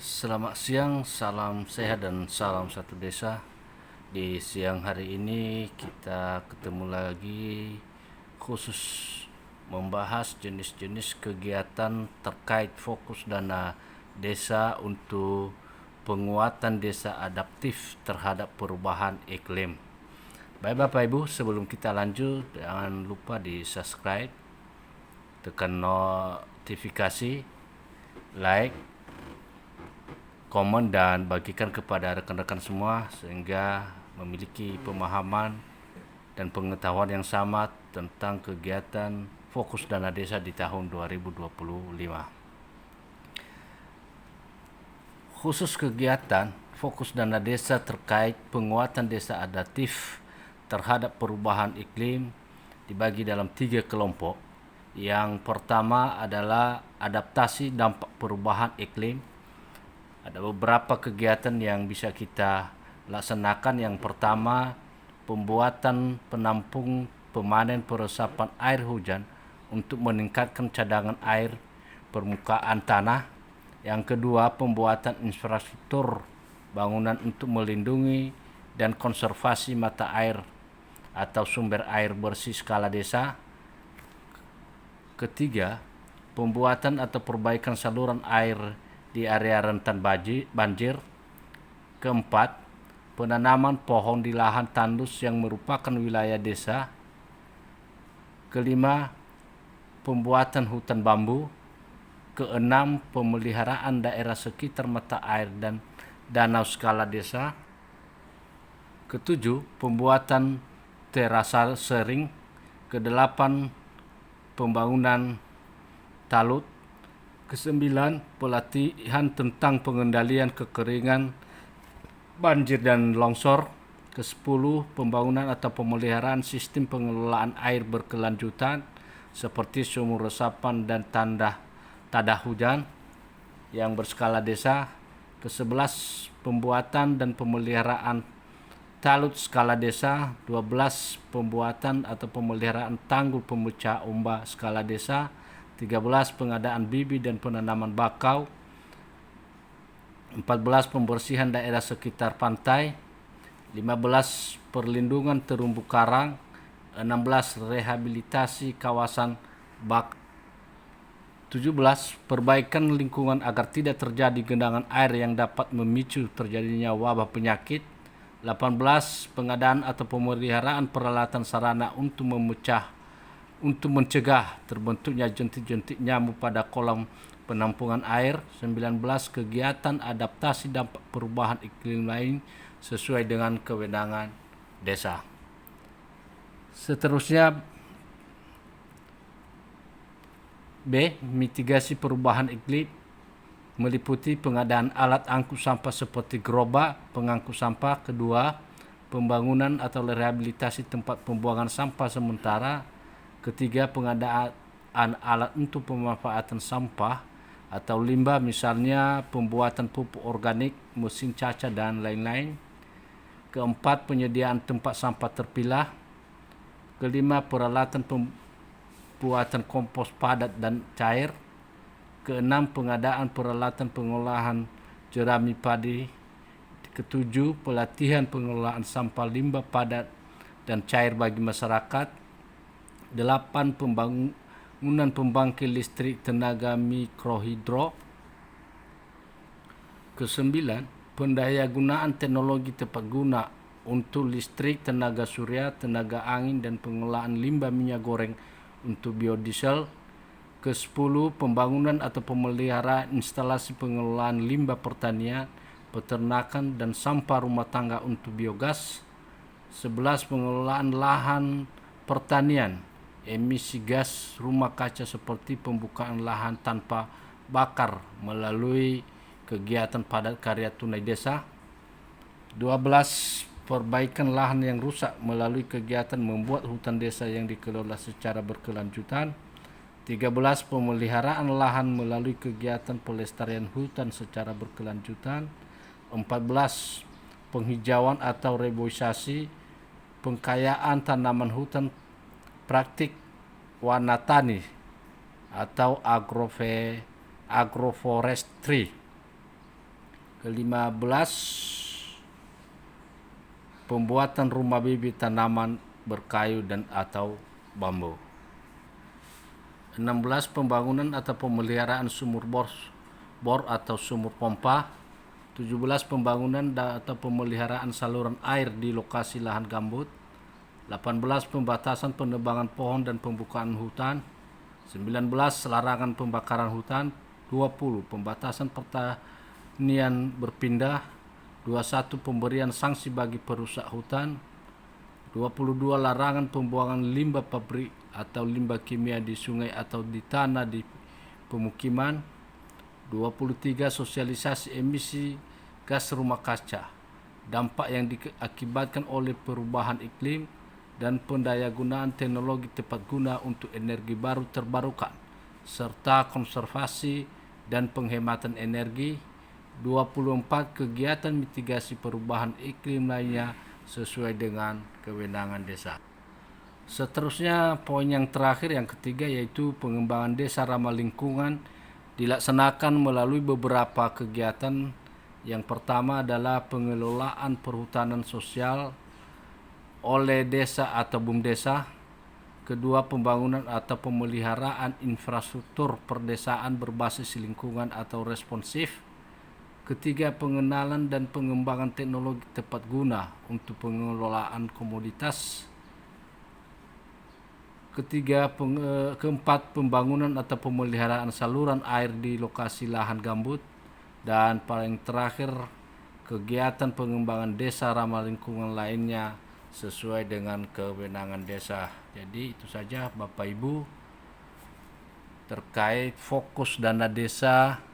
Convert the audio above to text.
Selamat siang, salam sehat dan salam satu desa. Di siang hari ini kita ketemu lagi khusus membahas jenis-jenis kegiatan terkait fokus dana desa untuk penguatan desa adaptif terhadap perubahan iklim. Baik Bapak Ibu, sebelum kita lanjut jangan lupa di subscribe, tekan notifikasi, like, komen dan bagikan kepada rekan-rekan semua sehingga memiliki pemahaman dan pengetahuan yang sama tentang kegiatan fokus dana desa di tahun 2025. Khusus kegiatan fokus dana desa terkait penguatan desa adaptif terhadap perubahan iklim dibagi dalam 3 kelompok. Yang pertama adalah adaptasi dampak perubahan iklim. Ada beberapa kegiatan yang bisa kita laksanakan. Yang pertama, pembuatan penampung pemanen peresapan air hujan untuk meningkatkan cadangan air permukaan tanah. Yang kedua, pembuatan infrastruktur bangunan untuk melindungi dan konservasi mata air atau sumber air bersih skala desa. Ketiga, pembuatan atau perbaikan saluran air di area rentan banjir. Keempat, penanaman pohon di lahan tandus yang merupakan wilayah desa. Kelima, pembuatan hutan bambu. Keenam, pemeliharaan daerah sekitar mata air dan danau skala desa. Ketujuh, pembuatan terasa sering. Kedelapan, pembangunan talut. Kesembilan, pelatihan tentang pengendalian kekeringan, banjir dan longsor. Kesepuluh, pembangunan atau pemeliharaan sistem pengelolaan air berkelanjutan seperti sumur resapan dan tadah hujan yang berskala desa. Kesebelas, pembuatan dan pemeliharaan talut skala desa. 12, pembuatan atau pemeliharaan tanggul pemecah ombak skala desa. 13, pengadaan bibit dan penanaman bakau. 14, pembersihan daerah sekitar pantai. 15, perlindungan terumbu karang. 16, rehabilitasi kawasan bak. 17, perbaikan lingkungan agar tidak terjadi genangan air yang dapat memicu terjadinya wabah penyakit. 18, pengadaan atau pemeliharaan peralatan sarana untuk mencegah terbentuknya jentik-jentik nyamuk pada kolam penampungan air. 19, kegiatan adaptasi dampak perubahan iklim lain sesuai dengan kewenangan desa. Seterusnya, B. Mitigasi perubahan iklim meliputi pengadaan alat angkut sampah seperti gerobak pengangkut sampah. Kedua, pembangunan atau rehabilitasi tempat pembuangan sampah sementara. Ketiga, pengadaan alat untuk pemanfaatan sampah atau limbah, misalnya pembuatan pupuk organik, mesin caca, dan lain-lain. Keempat, penyediaan tempat sampah terpilah. Kelima, peralatan pembuatan kompos padat dan cair. Keenam, pengadaan peralatan pengolahan jerami padi. Ketujuh, pelatihan pengelolaan sampah limbah padat dan cair bagi masyarakat. 8, pembangunan pembangkit listrik tenaga mikrohidro. Ke-9, pendayagunaan teknologi tepat guna untuk listrik, tenaga surya, tenaga angin, dan pengolahan limbah minyak goreng untuk biodiesel. Ke-10, pembangunan atau pemeliharaan instalasi pengelolaan limbah pertanian, peternakan, dan sampah rumah tangga untuk biogas. 11, pengelolaan lahan pertanian, emisi gas rumah kaca seperti pembukaan lahan tanpa bakar melalui kegiatan padat karya tunai desa. 12, perbaikan lahan yang rusak melalui kegiatan membuat hutan desa yang dikelola secara berkelanjutan. 13, pemeliharaan lahan melalui kegiatan pelestarian hutan secara berkelanjutan. 14, penghijauan atau reboisasi, pengkayaan tanaman hutan, praktik warna tani atau agroforestry. 15, pembuatan rumah bibit tanaman berkayu dan atau bambu. 16, pembangunan atau pemeliharaan sumur bor atau sumur pompa. 17, pembangunan atau pemeliharaan saluran air di lokasi lahan gambut. 18, pembatasan penebangan pohon dan pembukaan hutan. 19, larangan pembakaran hutan. 20, pembatasan pertanian berpindah. 21, pemberian sanksi bagi perusak hutan. 22, larangan pembuangan limbah pabrik atau limbah kimia di sungai atau di tanah di pemukiman. 23, sosialisasi emisi gas rumah kaca, dampak yang diakibatkan oleh perubahan iklim dan pendayagunaan teknologi tepat guna untuk energi baru terbarukan serta konservasi dan penghematan energi. 24, kegiatan mitigasi perubahan iklim lainnya sesuai dengan kewenangan desa. Seterusnya poin yang terakhir, yang ketiga, yaitu pengembangan desa ramah lingkungan dilaksanakan melalui beberapa kegiatan. Yang pertama adalah pengelolaan perhutanan sosial oleh desa atau BUMDesa. Kedua, pembangunan atau pemeliharaan infrastruktur perdesaan berbasis lingkungan atau responsif. Ketiga, pengenalan dan pengembangan teknologi tepat guna untuk pengelolaan komoditas. Keempat, pembangunan atau pemeliharaan saluran air di lokasi lahan gambut. Dan paling terakhir, kegiatan pengembangan desa ramah lingkungan lainnya sesuai dengan kewenangan desa. Jadi itu saja Bapak Ibu terkait fokus dana desa